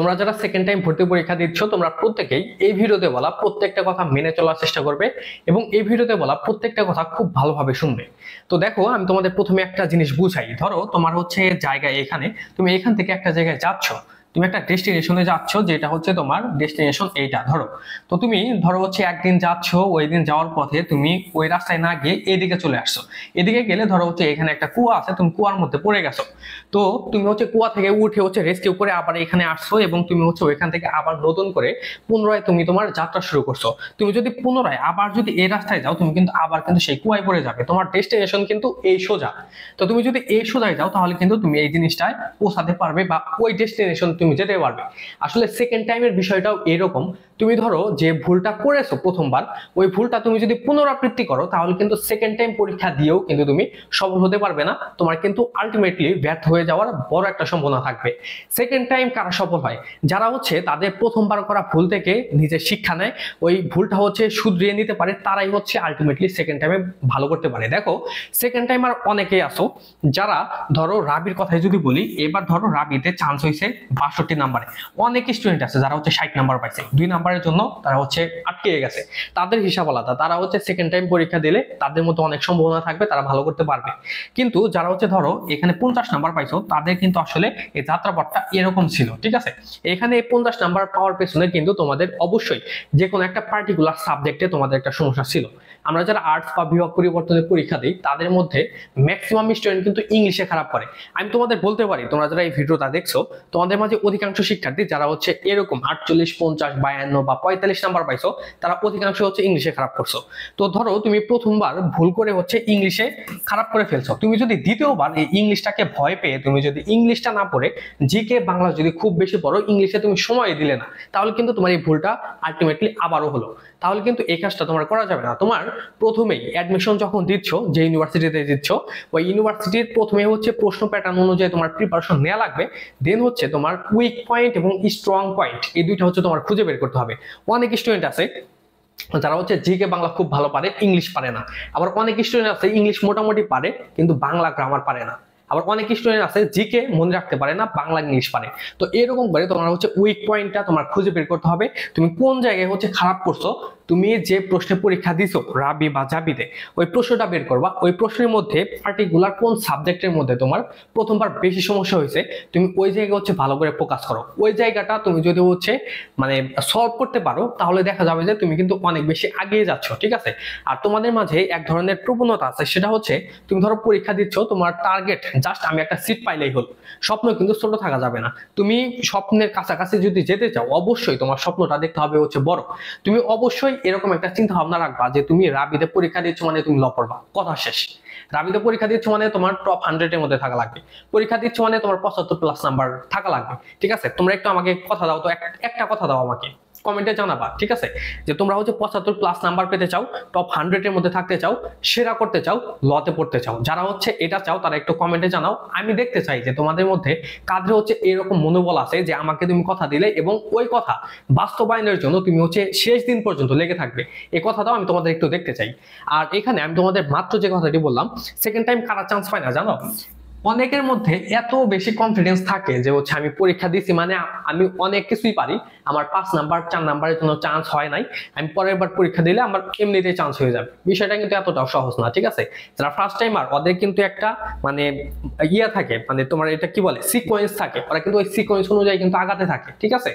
তোমরা যারা second time ভর্তি পরীক্ষা দিচ্ছ তোমরা প্রত্যেকেই এই ভিডিওতে বলা প্রত্যেকটা কথা মেনে চলার চেষ্টা করবে এবং এই ভিডিওতে বলা প্রত্যেকটা কথা খুব ভালোভাবে শুনবে। তো দেখো, আমি তোমাদের প্রথমে একটা জিনিস বুঝাই। ধরো তোমার হচ্ছে জায়গা এখানে, তুমি এখান থেকে একটা জায়গায় যাচ্ছ, তুমি একটা ডেস্টিনেশনে যাচ্ছ, যেটা হচ্ছে তোমার ডেস্টিনেশন এইটা। ধরো তো তুমি ধরো হচ্ছে একদিন যাচ্ছ, ওই দিন যাওয়ার পথে তুমি ওই রাস্তায় না গিয়ে এদিকে চলে আসছো। এদিকে গেলে ধরো হচ্ছে এখানে একটা কুয়া আছে, তুমি কুয়ার মধ্যে পড়ে গেছো। তো তুমি হচ্ছে কুয়া থেকে উঠে হচ্ছে রেস্কিউ করে আবার এখানে আসছো এবং তুমি হচ্ছে ওইখান থেকে আবার নতুন করে পুনরায় তুমি তোমার যাত্রা শুরু করছো। তুমি যদি পুনরায় আবার যদি এই রাস্তায় যাও, তুমি কিন্তু আবার কিন্তু সেই কুয়ায় পড়ে যাবে। তোমার ডেস্টিনেশন কিন্তু এই সোজা। তো তুমি যদি এই সোজায় যাও তাহলে কিন্তু তুমি এই জিনিসটায় পৌঁছাতে পারবে বা ওই ডেস্টিনেশন তুমি যেতে পারবে। আসলে সেকেন্ড টাইমের বিষয়টাও এরকম। তুমি ধরো যে ভুলটা করেছো প্রথমবার, ওই ভুলটা তুমি যদি পুনরাবৃত্তি করো তাহলে কিন্তু সেকেন্ড টাইম পরীক্ষা দিয়েও কিন্তু তুমি সফল হতে পারবে না। তোমার কিন্তু আলটিমেটলি ব্যর্থ হয়ে যাওয়ার বড় একটা সম্ভাবনা থাকবে। সেকেন্ড টাইম কারা সফল হয়? যারা হচ্ছে তাদের প্রথমবার করা ভুল থেকে নিজের শিক্ষা নেয়, ওই ভুলটা হচ্ছে শুধরিয়ে নিতে পারে, তারাই হচ্ছে আলটিমেটলি সেকেন্ড টাইমে ভালো করতে পারে। দেখো, সেকেন্ড টাইমার অনেকেই আসো যারা, ধরো রাবির কথাই যদি বলি, এবার ধরো রাবিতে চান্স হয়েছে 62 নাম্বারে। অনেক স্টুডেন্ট আছে যারা হচ্ছে 60 নাম্বার পাইছে, 2 নাম্বারের জন্য তারা হচ্ছে আটকে গেছে। তাদের হিসাব আলাদা, তারা হচ্ছে সেকেন্ড টাইম পরীক্ষা দিলে তাদের মধ্যে অনেক সম্ভাবনা থাকবে, তারা ভালো করতে পারবে। কিন্তু যারা হচ্ছে ধরো এখানে 50 নাম্বার পাইছো, তাদের কিন্তু আসলে এই যাত্রাপথটা এরকম ছিল। ঠিক আছে, এখানে 50 নাম্বার পাওয়ার পেছনে কিন্তু তোমাদের অবশ্যই যে কোনো একটা পার্টিকুলার সাবজেক্টে তোমাদের একটা সমস্যা ছিল। আমরা যারা আর্টস বা বিভাগ পরিবর্তনের পরীক্ষা দিই, তাদের মধ্যে ম্যাক্সিমাম স্টুডেন্ট কিন্তু ইংলিশে খারাপ করে। আমি তোমাদের বলতে পারি, তোমরা যারা এই ভিডিওটা দেখছো, তোমাদের মাঝে অধিকাংশ শিক্ষার্থী যারা হচ্ছে এরকম 48, 50, 52 বা 45 নাম্বার পাইছো, তারা অধিকাংশ হচ্ছে ইংলিশে খারাপ করছো। তো ধরো তুমি প্রথমবার ভুল করে হচ্ছে ইংলিশে খারাপ করে ফেলছো, তুমি যদি দ্বিতীয়বার এই ইংলিশটাকে ভয় পেয়ে তুমি যদি ইংলিশটা না পড়ে জিকে বাংলা যদি খুব বেশি পড়ো, ইংলিশে তুমি সময় দিলে না, তাহলে কিন্তু তোমার এই ভুলটা আলটিমেটলি আবারও হলো। তাহলে কিন্তু এই কাজটা তোমার করা যাবে না। তোমার প্রথমেই অ্যাডমিশন যখন দিচ্ছ, যে ইউনিভার্সিটিতে দিচ্ছ, ওই ইউনিভার্সিটির প্রথমে হচ্ছে প্রশ্ন প্যাটার্ন অনুযায়ী তোমার প্রিপারেশন নেওয়া লাগবে। দেন হচ্ছে তোমার উইক পয়েন্ট এবং স্ট্রং পয়েন্ট, এই দুইটা হচ্ছে তোমার খুঁজে বের করতে হবে। অনেক স্টুডেন্ট আছে যারা হচ্ছে জিকে বাংলা খুব ভালো পারে, ইংলিশ পারে না। আবার অনেক স্টুডেন্ট আছে ইংলিশ মোটামুটি পারে কিন্তু বাংলা গ্রামার পারে না। আবার অনেক স্টুডেন্ট আছে জিকে মনে রাখতে পারে না, বাংলা ইংলিশ পারে। তো এরকম করে তোমার হচ্ছে উইক পয়েন্টটা তোমার খুঁজে বের করতে হবে। তুমি কোন জায়গায় হচ্ছে খারাপ করছো, তুমি যে প্রশ্নে পরীক্ষা দিছো রাবি বা জাবিতে, ওই প্রশ্নটা বের করবা। ওই প্রশ্নের মধ্যে পার্টিকুলার কোন সাবজেক্টের মধ্যে তোমার প্রথমবার বেশি সমস্যা হয়েছে, তুমি ওই জায়গায় হচ্ছে ভালো করে ফোকাস করো। ওই জায়গাটা তুমি যদি হচ্ছে মানে সলভ করতে পারো, তাহলে দেখা যাবে যে তুমি কিন্তু অনেক বেশি এগিয়ে যাচ্ছ। ঠিক আছে, আর তোমাদের মাঝে এক ধরনের প্রবণতা আছে, সেটা হচ্ছে তুমি ধরো পরীক্ষা দিচ্ছ, তোমার টার্গেট জাস্ট আমি একটা সিট পাইলেই হলো। স্বপ্ন কিন্তু ছোট থাকা যাবে না। তুমি স্বপ্নের কাছাকাছি যদি যেতে চাও, অবশ্যই তোমার স্বপ্নটা দেখতে হবে হচ্ছে বড়। তুমি অবশ্যই এরকম একটা চিন্তা ভাবনা রাখবা যে তুমি রাবিতে পরীক্ষা দিচ্ছ মানে তুমি ল পড়বা, কথা শেষ। রাবিতে পরীক্ষা দিচ্ছ মানে তোমার টপ 100 এর মধ্যে থাকা লাগবে। পরীক্ষা দিচ্ছ মানে তোমার 75+ নাম্বার থাকা লাগবে। ঠিক আছে, তোমরা একটু আমাকে কথা দাও তো, একটা কথা দাও আমাকে, কমেন্টে জানাবা। ঠিক আছে, যে তোমরা হচ্ছে 75+ নাম্বার পেতে চাও, টপ 100 এর মধ্যে থাকতে চাও, সেরা করতে চাও, লতে পড়তে চাও। যারা হচ্ছে এটা চাও তারা একটু কমেন্টে জানাও। আমি দেখতে চাই যে তোমাদের মধ্যে কাদের হচ্ছে এরকম মনোবল আছে যে আমাকে তুমি কথা দিলে এবং ওই কথা বাস্তবায়নের জন্য তুমি হচ্ছে শেষ দিন পর্যন্ত লেগে থাকবে। এই কথাটাও আমি তোমাদের একটু দেখতে চাই। আর এখানে আমি তোমাদের মাত্র যে কথাটি বললাম, সেকেন্ড টাইম কারা চান্স পায় না জানো? অনেকের মধ্যে এত বেশি কনফিডেন্স থাকে যে হচ্ছে আমি পরীক্ষা দিছি মানে আমি অনেক কিছুই পারি, আমার 5 নাম্বার 4 নাম্বারের জন্য চান্স হয় নাই, আমি পরের বার পরীক্ষা দিলে আমার এমনিতেই চান্স হয়ে যাবে। বিষয়টা কিন্তু এতটাও সহজ না। ঠিক আছে, যারা ফার্স্ট টাইমার ওদের কিন্তু একটা মানে ইয়া থাকে, মানে তোমার এটা কি বলে, সিকোয়েন্স থাকে। ওরা কিন্তু ওই সিকোয়েন্স অনুযায়ী কিন্তু আগাতে থাকে। ঠিক আছে,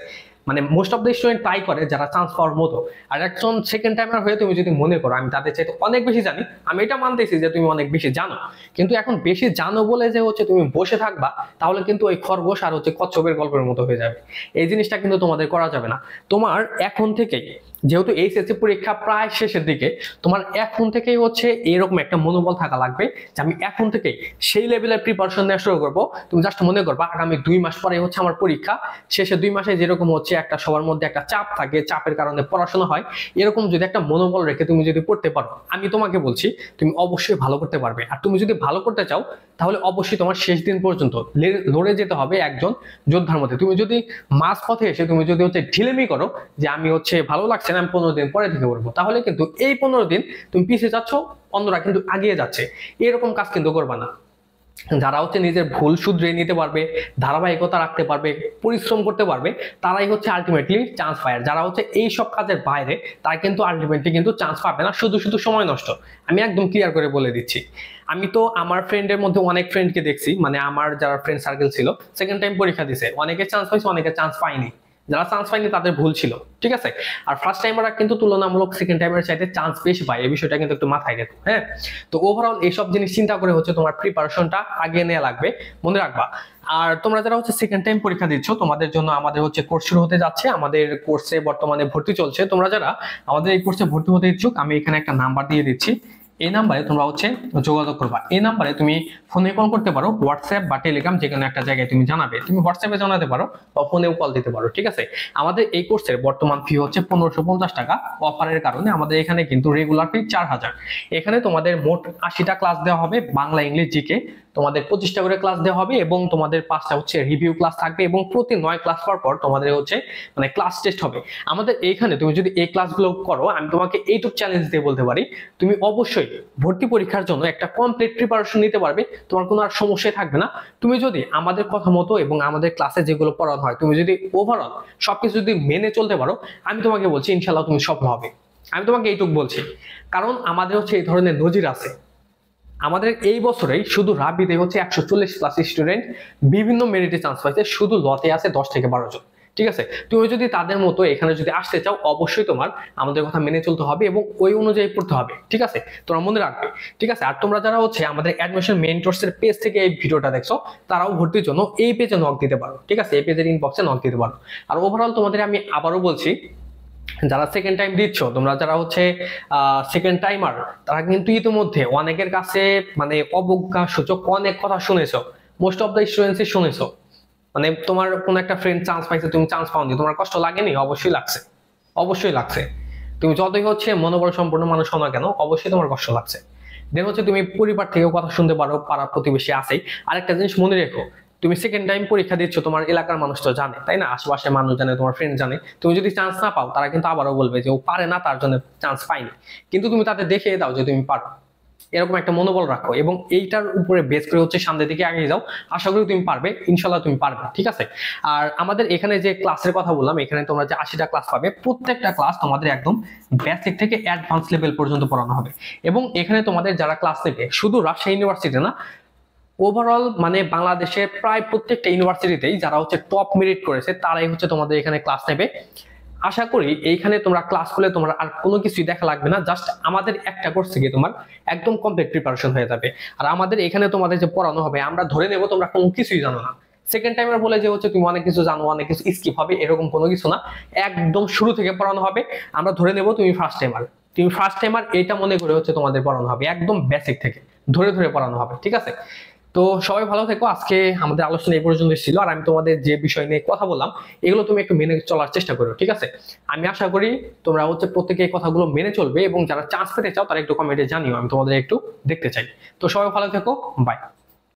মানে most of the student try করে যারা চান্স পাওয়ার মতো। আর একজন সেকেন্ড টাইমার হয়ে তুমি যদি মনে করো আমি তাদের চাইতে অনেক বেশি জানি, আমি এটা মানতেছি যে তুমি অনেক বেশি জানো, কিন্তু এখন বেশি জানো বলে যে হচ্ছে তুমি বসে থাকবা, তাহলে কিন্তু ওই খরগোশ আর হচ্ছে কচ্ছপের গল্পের মতো হয়ে যাবে। এই জিনিসটা কিন্তু তোমাদের করা যাবে না। তোমার এখন থেকেই, যেহেতু এইচএসসি পরীক্ষা প্রায় শেষের দিকে, তোমার এখন থেকেই হচ্ছে এরকম একটা মনোবল থাকা লাগবে যে আমি এখন থেকেই সেই লেভেলের প্রিপারেশন নেওয়া শুরু করবো। তুমি জাস্ট মনে করবা আগামী 2 মাস পরে হচ্ছে আমার পরীক্ষা, শেষে 2 মাসে যেরকম হচ্ছে একটা সবার মধ্যে একটা চাপ থাকে, চাপের কারণে পড়াশোনা হয়, এরকম যদি একটা মনোবল রেখে তুমি যদি পড়তে পারো, আমি তোমাকে বলছি তুমি অবশ্যই ভালো করতে পারবে। আর তুমি যদি ভালো করতে চাও তাহলে অবশ্যই তোমার শেষ দিন পর্যন্ত লড়ে যেতে হবে একজন যোদ্ধার মধ্যে। তুমি যদি মাঝ পথে এসে তুমি যদি হচ্ছে ঢিলেমি করো যে আমি হচ্ছে ভালো লাগছে না, আমি 15 দিন পরে থেকে পড়বো, তাহলে কিন্তু এই 15 দিন তুমি পিছিয়ে যাচ্ছ, অন্যরা কিন্তু আগিয়ে যাচ্ছে। এরকম কাজ কিন্তু করবা না। যারা হচ্ছে নিজের ভুল শুধরে নিতে পারবে, ধারাবাহিকতা রাখতে পারবে, পরিশ্রম করতে পারবে, তারাই হচ্ছে আলটিমেটলি চান্স পায়। যারা হচ্ছে এই সব কাজের বাইরে, তারা কিন্তু আলটিমেটলি কিন্তু চান্স পাবে না, শুধু শুধু সময় নষ্ট। আমি একদম ক্লিয়ার করে বলে দিচ্ছি। আমি তো আমার ফ্রেন্ডের মধ্যে অনেক ফ্রেন্ডকে দেখছি, মানে আমার যারা ফ্রেন্ড সার্কেল ছিল সেকেন্ড টাইম পরীক্ষা দিছে, অনেকে চান্স পাইছে, অনেকে চান্স পায়নি। যারা চান্স পায়নি তাদের ভুল ছিল, ঠিক আছে। আর ফার্স্ট টাইমাররা কিন্তু তুলনামূলক সেকেন্ড টাইমের চাইতে চান্স বেশি পায়, এই বিষয়টা কিন্তু একটু মাথায় রেখো, হ্যাঁ। তো ওভারঅল এইসব জিনিস চিন্তা করে হচ্ছে তোমার প্রিপারেশনটা আগে নেওয়া লাগবে, মনে রাখবা। আর তোমরা যারা হচ্ছে সেকেন্ড টাইম পরীক্ষা দিচ্ছ, তোমাদের জন্য আমাদের হচ্ছে কোর্স শুরু হতে যাচ্ছে। আমাদের কোর্সে বর্তমানে ভর্তি চলছে। তোমরা যারা আমাদের এই কোর্সে ভর্তি হতে ইচ্ছুক, আমি এখানে একটা নাম্বার দিয়ে দিচ্ছি, এই নাম্বারে তোমরা হচ্ছে যোগাযোগ করবা। এই নাম্বারে তুমি ফোনে কল করতে পারো, হোয়াটসঅ্যাপ বা টেলিগ্রাম যে কোনো একটা জায়গায় তুমি জানাবে, তুমি হোয়াটসঅ্যাপে জানাতে পারো বা ফোনেও কল দিতে পারো, ঠিক আছে। আমাদের এই কোর্সের বর্তমান ফি হচ্ছে 1550 টাকা। অফারের কারণে আমাদের এখানে কিন্তু রেগুলার ফি 4000। এখানে তোমাদের মোট 80টা ক্লাস দেওয়া হবে, বাংলা ইংলিশ জিকে তোমাদের 25টা করে ক্লাস দেওয়া হবে, এবং তোমাদের 5টা হচ্ছে রিভিউ ক্লাস থাকবে, এবং প্রতি 9 ক্লাস পর তোমাদের হচ্ছে মানে ক্লাস টেস্ট হবে। আমাদের এইখানে তুমি যদি এই ক্লাসগুলো করো, আমি তোমাকে এইটুক চ্যালেঞ্জ দিয়ে বলতে পারি, তুমি অবশ্যই ভর্তি পরীক্ষার জন্য একটা কমপ্লিট প্রিপারেশন নিতে পারবে, তোমার কোনো আর সমস্যাই থাকবে না। তুমি যদি আমাদের কথা মতো এবং আমাদের ক্লাসে যেগুলো পড়ানো হয়, তুমি যদি ওভারঅল সবকিছু যদি মেনে চলতে পারো, আমি তোমাকে বলছি ইনশাল্লাহ তুমি সফল হবে। আমি তোমাকে এইটুক বলছি, কারণ আমাদের হচ্ছে এই ধরনের নজির আছে। আমাদের এই বছরেই শুধু রাবিতে হচ্ছে 140+ স্টুডেন্ট বিভিন্ন মেরিটে চান্স পাইছে, শুধু লতে আছে 10 থেকে 12 জন, ঠিক আছে। তুমি যদি তাদের মতো এখানে যদি আসতে চাও, অবশ্যই তোমার আমাদের কথা মেনে চলতে হবে এবং ওই অনুযায়ী পড়তে হবে, ঠিক আছে। তোমরা মনে রাখবে, ঠিক আছে। আর তোমরা যারা হচ্ছে আমাদের অ্যাডমিশন মেন্টরসের পেজ থেকে এই ভিডিওটা দেখছো, তারাও ভর্তির জন্য এই পেজে নক দিতে পারো, ঠিক আছে। এই পেজের ইনবক্সে নক দিতে পারো। আর ওভারঅল তোমাদের আমি আবারও বলছি, যারা সেকেন্ড টাইম দিচ্ছ, তোমরা যারা হচ্ছে সেকেন্ড টাইমার, তারা কিন্তু ইতিমধ্যে অনেকের কাছে মানে অবজ্ঞা সূচক অনেক কথা শুনেছো, মোস্ট অফ দ্য স্টুডেন্টসই শুনেছো। মানে তোমার কোন একটা ফ্রেন্ড চান্স পাইছে, তুমি চান্স পাওনি, তোমার কষ্ট লাগেনি? অবশ্যই লাগছে, অবশ্যই লাগছে। তুমি যতই হচ্ছে মনোবল সম্পন্ন মানুষ হও না কেন, অবশ্যই তোমার কষ্ট লাগছে। দেন হচ্ছে তুমি পরিবার থেকেও কথা শুনতে পারো, পাড়া প্রতিবেশী আছেই। আরেকটা জিনিস মনে রেখো, তুমি সেকেন্ড টাইম পরীক্ষা দিচ্ছ, তোমার এলাকার মানুষ তো জানে, তাই না? আশেপাশের মানুষ জানে, তোমার ফ্রেন্ড জানে। তুমি যদি চান্স না পাও, তারা কিন্তু আবারও বলবে যে ও পারে না, তার জন্য চান্স পাইনি। কিন্তু তুমি তাদের দেখিয়ে দাও যে তুমি পারো, এরকম একটা মনোবল রাখো, এবং এইটার উপরে বেস করে হচ্ছে সামনের দিকে এগিয়ে যাও। আশা করি তুমি পারবে, ইনশাল্লাহ তুমি পারবে, ঠিক আছে। আর আমাদের এখানে যে ক্লাসের কথা বললাম, এখানে তোমরা যে 80টা ক্লাস পাবে, প্রত্যেকটা ক্লাস তোমাদের একদম বেসিক থেকে অ্যাডভান্স লেভেল পর্যন্ত পড়ানো হবে। এবং এখানে তোমাদের যারা ক্লাস নেবে, শুধু রাজশাহী ইউনিভার্সিটি না, ওভারঅল মানে বাংলাদেশের প্রায় প্রত্যেকটা ইউনিভার্সিটিতেই যারা হচ্ছে টপ মেরিট করেছে, তারাই হচ্ছে তোমাদের এখানে ক্লাস নেবে। আশা করি এইখানে তোমরা ক্লাস করলে তোমার আর কোনো কিছুই দেখা লাগবে না, জাস্ট আমাদের একটা কোর্স থেকে তোমার একদম কমপ্লিট প্রিপারেশন হয়ে যাবে। আর আমাদের এখানে তোমাদের যে পড়ানো হবে, আমরা ধরে নেব তোমরা কোনো কিছুই জানো না। সেকেন্ড টাইমার বলে যে হচ্ছে তুমি অনেক কিছু জানো, অনেক কিছু স্কিপ হবে, এরকম কোনো কিছু না। একদম শুরু থেকে পড়ানো হবে। আমরা ধরে নেব তুমি ফার্স্ট টাইমার, তুমি ফার্স্ট টাইমার এটা মনে করে হচ্ছে তোমাদের পড়ানো হবে, একদম বেসিক থেকে ধরে ধরে পড়ানো হবে, ঠিক আছে। তো সবাই ভালো থেকো। আজকে আমাদের আলোচনা এই পর্যন্ত ছিল। আর আমি তোমাদের যে বিষয় নিয়ে কথা বললাম, এগুলো তুমি একটু মেনে চলার চেষ্টা করো, ঠিক আছে। আমি আশা করি তোমরা হচ্ছে প্রত্যেকে এই কথাগুলো মেনে চলবে, এবং যারা চান্স পেতে চাও তারা একটু কমেন্টে জানিও, আমি তোমাদের একটু দেখতে চাই। তো সবাই ভালো থেকো, বাই।